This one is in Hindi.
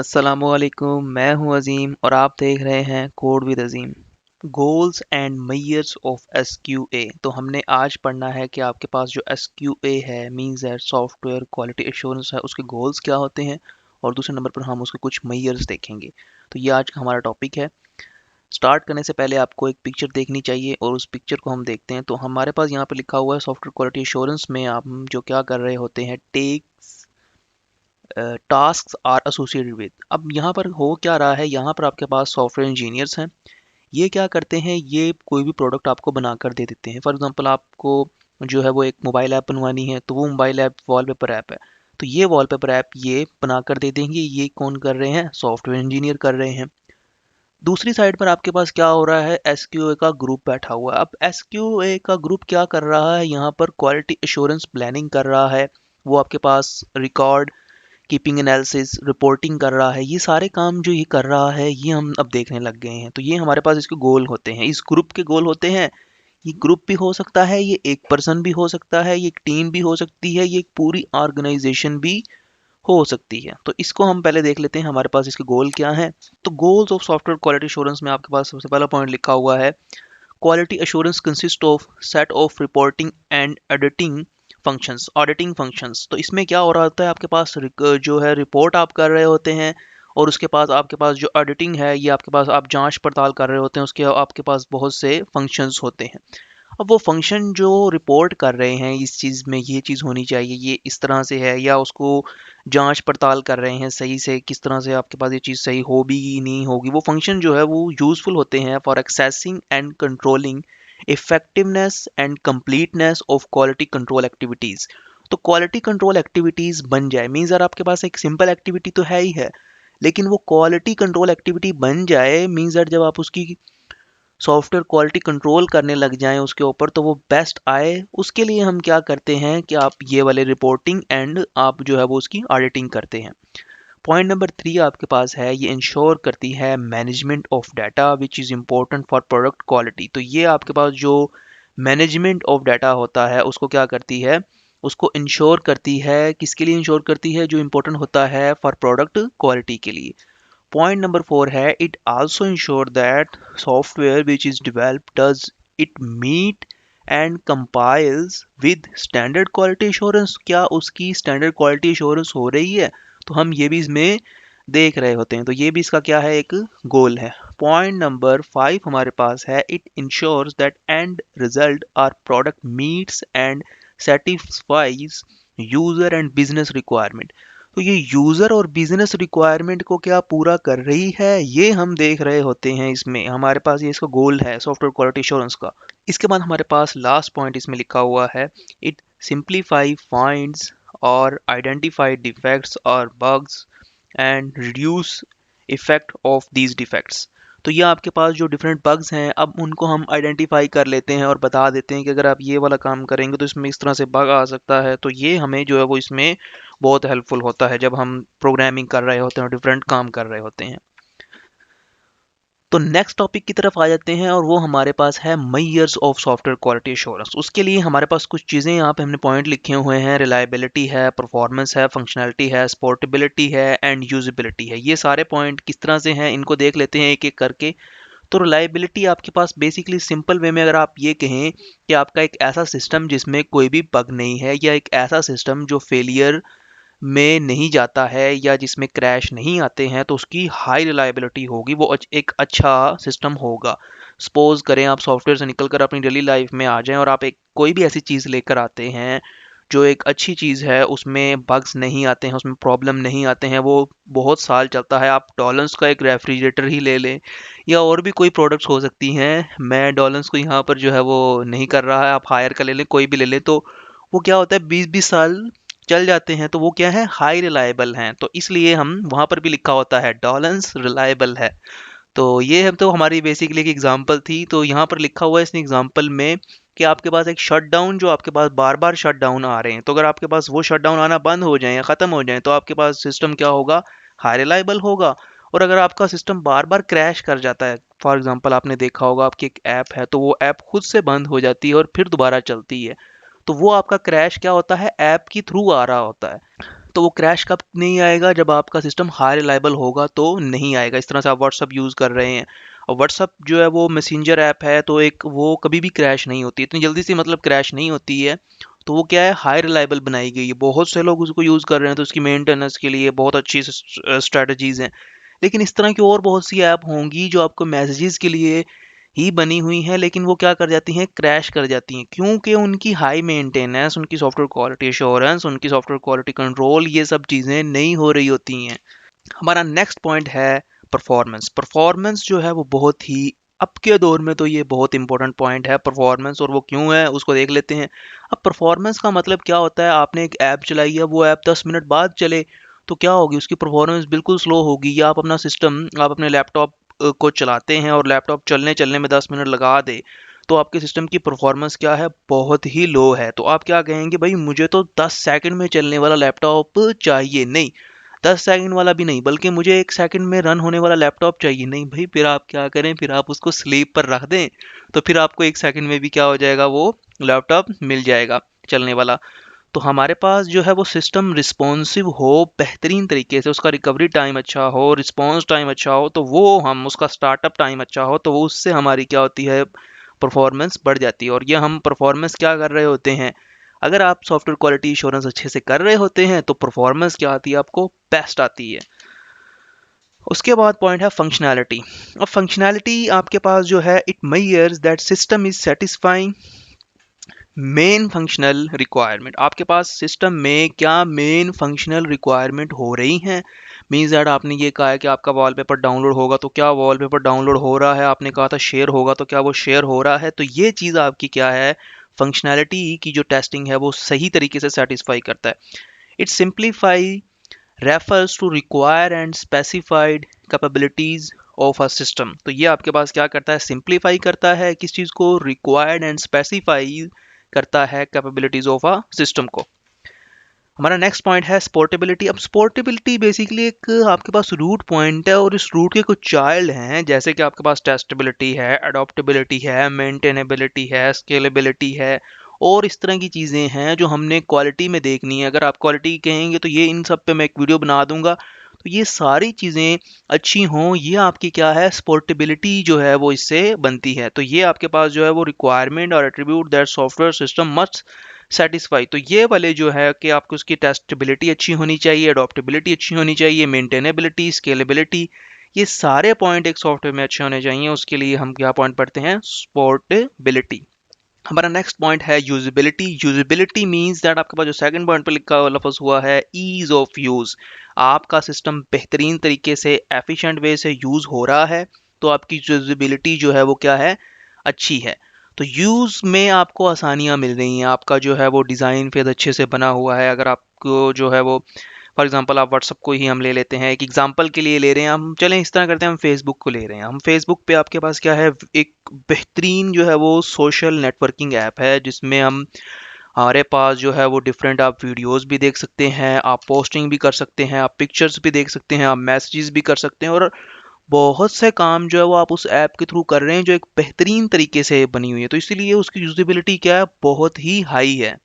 अस्सलामुअलैकुम, मैं हूं अजीम और आप देख रहे हैं code with Azeem. Goals and measures of SQA. तो हमने आज पढ़ना है कि आपके पास जो एसक्यूए है means that software quality assurance है, उसके गोल्स क्या होते हैं और दूसरे नंबर पर हम उसके कुछ मेजर्स देखेंगे। तो ये आज का हमारा टॉपिक है। स्टार्ट करने से पहले आपको एक पिक्चर देखनी चाहिए और उस पिक्चर को हम देखते हैं। तो हमारे पास यहाँ पे लिखा हुआ है सॉफ्टवेयर क्वालिटी एश्योरेंस में आप जो क्या कर रहे होते हैं, text tasks are associated with. अब यहाँ पर हो क्या रहा है, यहाँ पर आपके पास सॉफ्टवेयर इंजीनियर्स हैं। ये क्या करते हैं, ये कोई भी प्रोडक्ट आपको बनाकर दे देते हैं। फॉर एग्जांपल आपको जो है वो एक मोबाइल ऐप बनवानी है, तो वो मोबाइल ऐप वॉलपेपर ऐप है। तो ये वॉलपेपर ऐप ये बनाकर दे देंगे। ये कौन कर रहे हैं, सॉफ्टवेयर इंजीनियर कर रहे हैं। दूसरी साइड पर आपके पास क्या हो रहा है, एसक्यूए का ग्रुप बैठा हुआ है। अब एसक्यूए का ग्रुप क्या कर रहा है, यहाँ पर क्वालिटी एश्योरेंस प्लानिंग कर रहा है। वो आपके पास रिकॉर्ड कीपिंग एनालिसिस रिपोर्टिंग कर रहा है। ये सारे काम जो ये कर रहा है ये हम अब देखने लग गए हैं। तो ये हमारे पास इसके गोल होते हैं, इस ग्रुप के गोल होते हैं। ये ग्रुप भी हो सकता है, ये एक पर्सन भी हो सकता है, ये एक टीम भी हो सकती है, ये एक पूरी ऑर्गेनाइजेशन भी हो सकती है। तो इसको हम पहले देख लेते हैं हमारे पास इसके गोल क्या हैं। तो goals of software quality assurance में आपके पास सबसे पहला पॉइंट लिखा हुआ है, quality assurance consist of set of reporting and auditing functions. तो इसमें क्या हो रहा होता है, आपके पास जो है रिपोर्ट आप कर रहे होते हैं और उसके पास आपके पास जो ऑडिटिंग है, ये आपके पास आप जांच पड़ताल कर रहे होते हैं, उसके आपके पास बहुत से फंक्शंस होते हैं। अब वो फंक्शन जो रिपोर्ट कर रहे हैं इस चीज़ में ये चीज़ होनी चाहिए, ये इस तरह से है, या उसको जांच पड़ताल कर रहे हैं सही से किस तरह से आपके पास ये चीज़ सही हो भी नहीं होगी। वो फंक्शन जो है वो यूज़फुल होते हैं for accessing and controlling effectiveness and completeness of quality control activities. तो क्वालिटी कंट्रोल एक्टिविटीज़ बन जाए मीन्स यार आपके पास एक सिंपल एक्टिविटी तो है ही है, लेकिन वो क्वालिटी कंट्रोल एक्टिविटी बन जाए मीन्स दैट जब आप उसकी सॉफ्टवेयर क्वालिटी कंट्रोल करने लग जाएं उसके ऊपर तो वो बेस्ट आए। उसके लिए हम क्या करते हैं कि आप ये वाले रिपोर्टिंग एंड आप जो है वो उसकी ऑडिटिंग करते हैं। पॉइंट नंबर 3 आपके पास है, ये इंश्योर करती है management of data which is important for product quality. तो ये आपके पास जो मैनेजमेंट ऑफ डाटा होता है उसको क्या करती है, उसको इंश्योर करती है। किसके लिए इंश्योर करती है, जो इम्पोर्टेंट होता है फॉर प्रोडक्ट क्वालिटी के लिए। पॉइंट नंबर 4 है, it also ensure that software which is developed does it meet and compiles with standard quality assurance. क्या उसकी स्टैंडर्ड क्वालिटी एश्योरेंस हो रही है, तो हम ये भी इसमें देख रहे होते हैं। तो ये भी इसका क्या है, एक गोल है। पॉइंट नंबर 5 हमारे पास है, it ensures that end result are product meets and satisfies user and business requirement. तो ये यूजर और बिजनेस रिक्वायरमेंट को क्या पूरा कर रही है, ये हम देख रहे होते हैं। इसमें हमारे पास ये इसका गोल है सॉफ्टवेयर क्वालिटी एश्योरेंस का। इसके बाद हमारे पास लास्ट पॉइंट इसमें लिखा हुआ है, इट सिंप्लीफाई फाइंड्स और आइडेंटिफाई डिफेक्ट्स और bugs and reduce effect of these defects. तो ये आपके पास जो डिफरेंट बग्स हैं अब उनको हम आइडेंटिफाई कर लेते हैं और बता देते हैं कि अगर आप ये वाला काम करेंगे तो इसमें इस तरह से बग आ सकता है। तो ये हमें जो है वो इसमें बहुत हेल्पफुल होता है जब हम प्रोग्रामिंग कर रहे होते हैं और डिफरेंट काम कर रहे होते हैं। तो नेक्स्ट टॉपिक की तरफ आ जाते हैं और वो हमारे पास है measures of software quality assurance. उसके लिए हमारे पास कुछ चीज़ें यहाँ पे हमने पॉइंट लिखे हुए हैं, रिलायबिलिटी है, परफॉर्मेंस है, फंक्शनैलिटी है, सपोर्टेबिलिटी है एंड यूजेबिलिटी है। ये सारे पॉइंट किस तरह से हैं इनको देख लेते हैं एक एक करके। तो रिलायबिलिटी आपके पास बेसिकली सिंपल वे में अगर आप ये कहें कि आपका एक ऐसा सिस्टम जिसमें कोई भी बग नहीं है, या एक ऐसा सिस्टम जो फेलियर में नहीं जाता है या जिसमें क्रैश नहीं आते हैं, तो उसकी हाई रिलायबिलिटी होगी, वो एक अच्छा सिस्टम होगा। सपोज करें आप सॉफ्टवेयर से निकल कर अपनी डेली लाइफ में आ जाएं और आप एक कोई भी ऐसी चीज़ लेकर आते हैं जो एक अच्छी चीज़ है, उसमें बग्स नहीं आते हैं, उसमें प्रॉब्लम नहीं आते हैं, वो बहुत साल चलता है। आप डॉलन्स का एक रेफ्रिजरेटर ही ले लें या और भी कोई प्रोडक्ट्स हो सकती हैं, मैं डॉलन्स को यहाँ पर जो है वो नहीं कर रहा है, आप हायर का ले लें, कोई भी ले लें, तो वो क्या होता है 20-20 साल चल जाते हैं। तो वो क्या है, हाई रिलायबल हैं। तो इसलिए हम वहाँ पर भी लिखा होता है डॉलन्स रिलायबल है। तो ये हम तो हमारी बेसिकली एक एग्जांपल थी। तो यहाँ पर लिखा हुआ है इस एग्जांपल में कि आपके पास एक शटडाउन जो आपके पास बार बार शटडाउन आ रहे हैं, तो अगर आपके पास वो शटडाउन आना बंद हो जाए या ख़त्म हो जाए तो आपके पास सिस्टम क्या होगा, हाई रिलायबल होगा। और अगर आपका सिस्टम बार बार क्रैश कर जाता है, फॉर एग्जांपल आपने देखा होगा आपकी एक ऐप है तो वो ऐप खुद से बंद हो जाती है और फिर दोबारा चलती है, तो वो आपका क्रैश क्या होता है, ऐप के थ्रू आ रहा होता है। तो वो क्रैश कब नहीं आएगा, जब आपका सिस्टम हाई रिलायबल होगा तो नहीं आएगा। इस तरह से आप व्हाट्सअप यूज़ कर रहे हैं और व्हाट्सअप जो है वो मैसेंजर ऐप है, तो एक वो कभी भी क्रैश नहीं होती, इतनी जल्दी से मतलब क्रैश नहीं होती है। तो वो क्या है, हाई रिलायबल बनाई गई है, बहुत से लोग उसको यूज़ कर रहे हैं, तो उसकी मेंटेनेंस के लिए बहुत अच्छी स्ट्रेटजीज़ हैं। लेकिन इस तरह की और बहुत सी ऐप होंगी जो आपको मैसेजेस के लिए ही बनी हुई हैं, लेकिन वो क्या कर जाती हैं, क्रैश कर जाती हैं, क्योंकि उनकी हाई मेंटेनेंस, उनकी सॉफ्टवेयर क्वालिटी एश्योरेंस, उनकी सॉफ्टवेयर क्वालिटी कंट्रोल, ये सब चीज़ें नहीं हो रही होती हैं। हमारा नेक्स्ट पॉइंट है परफॉर्मेंस। परफॉर्मेंस जो है वो बहुत ही, अब के दौर में तो ये बहुत इंपॉर्टेंट पॉइंट है परफॉर्मेंस, और वो क्यों है उसको देख लेते हैं। अब परफॉर्मेंस का मतलब क्या होता है, आपने एक ऐप चलाई है, वो ऐप 10 मिनट बाद चले तो क्या होगी, उसकी परफॉर्मेंस बिल्कुल स्लो होगी। या आप अपना सिस्टम, आप अपने लैपटॉप को चलाते हैं और लैपटॉप चलने चलने में 10 मिनट लगा दे, तो आपके सिस्टम की परफॉर्मेंस क्या है, बहुत ही लो है। तो आप क्या कहेंगे, भाई मुझे तो 10 सेकंड में चलने वाला लैपटॉप चाहिए। नहीं, 10 सेकंड वाला भी नहीं, बल्कि मुझे 1 सेकंड में रन होने वाला लैपटॉप चाहिए। नहीं भाई, फिर आप क्या करें, फिर आप उसको स्लीप पर रख दें, तो फिर आपको 1 सेकंड में भी क्या हो जाएगा, वो लैपटॉप मिल जाएगा चलने वाला। तो हमारे पास जो है वो सिस्टम रिस्पॉन्सिव हो बेहतरीन तरीके से, उसका रिकवरी टाइम अच्छा हो, रिस्पॉन्स टाइम अच्छा हो, तो वो हम उसका स्टार्टअप टाइम अच्छा हो, तो वो उससे हमारी क्या होती है, परफॉर्मेंस बढ़ जाती है। और ये हम परफॉर्मेंस क्या कर रहे होते हैं, अगर आप सॉफ्टवेयर क्वालिटी इंश्योरेंस अच्छे से कर रहे होते हैं तो परफॉर्मेंस क्या आती है, आपको बेस्ट आती है। उसके बाद पॉइंट है फंक्शनैलिटी। अब फंक्शनैलिटी आपके पास जो है, it measures that system is satisfying main functional requirement. आपके पास सिस्टम में क्या मेन फंक्शनल रिक्वायरमेंट हो रही हैं। मीन्स दैट आपने ये कहा है कि आपका वॉलपेपर डाउनलोड होगा, तो क्या वॉलपेपर डाउनलोड हो रहा है, आपने कहा था शेयर होगा, तो क्या वो शेयर हो रहा है। तो ये चीज़ आपकी क्या है, फंक्शनैलिटी की जो टेस्टिंग है वो सही तरीके से सेटिस्फाई करता है। It simplify refers to require and specified capabilities of a system. तो ये आपके पास क्या करता है, सिंप्लीफाई करता है किस चीज़ को, रिक्वायर्ड एंड स्पेसिफाई करता है कैपेबिलिटीज ऑफ अ सिस्टम को। हमारा नेक्स्ट पॉइंट है स्पोर्टेबिलिटी। अब स्पोर्टेबिलिटी बेसिकली एक आपके पास रूट पॉइंट है, और इस रूट के कुछ चाइल्ड हैं, जैसे कि आपके पास टेस्टेबिलिटी है, अडॉप्टेबिलिटी है, मेंटेनेबिलिटी है, स्केलेबिलिटी है, और इस तरह की चीज़ें हैं जो हमने क्वालिटी में देखनी है। अगर आप क्वालिटी कहेंगे तो ये इन सब पे मैं एक वीडियो बना दूंगा। तो ये सारी चीज़ें अच्छी हों, ये आपकी क्या है, स्पोर्टेबिलिटी जो है वो इससे बनती है। तो ये आपके पास जो है वो रिक्वायरमेंट और attribute that software system must satisfy. तो ये वाले जो है कि आपको उसकी टेस्टेबिलिटी अच्छी होनी चाहिए, अडॉप्टेबिलिटी अच्छी होनी चाहिए, मेंटेनेबिलिटी, स्केलेबिलिटी, ये सारे पॉइंट एक सॉफ्टवेयर में अच्छे होने चाहिए। उसके लिए हम क्या पॉइंट पढ़ते हैं, पोर्टेबिलिटी। हमारा नेक्स्ट पॉइंट है यूजिबिलिटी। यूजिबिलिटी मींस दैट आपके पास जो सेकंड पॉइंट पे लिखा हुआ लफ्ज़ हुआ है, ईज ऑफ यूज़। आपका सिस्टम बेहतरीन तरीके से एफिशिएंट वे से यूज़ हो रहा है, तो आपकी यूजिबिलिटी जो है वो क्या है, अच्छी है। तो यूज़ में आपको आसानियाँ मिल रही हैं, आपका जो है वो डिज़ाइन फिर अच्छे से बना हुआ है। अगर आपको जो है वो, फॉर एग्जांपल आप व्हाट्सअप को ही हम ले लेते हैं, एक एग्जांपल के लिए ले रहे हैं हम, चलें इस तरह करते हैं, हम फेसबुक को ले रहे हैं। हम फेसबुक पे आपके पास क्या है, एक बेहतरीन जो है वो सोशल नेटवर्किंग ऐप है, जिसमें हम, हमारे पास जो है वो डिफरेंट, आप वीडियोस भी देख सकते हैं, आप पोस्टिंग भी कर सकते हैं, आप पिक्चर्स भी देख सकते हैं, आप मैसेजेस भी कर सकते हैं, और बहुत से काम जो है वो आप उस ऐप के थ्रू कर रहे हैं, जो एक बेहतरीन तरीके से बनी हुई है। तो इसीलिए उसकी यूजेबिलिटी क्या है, बहुत ही हाई है।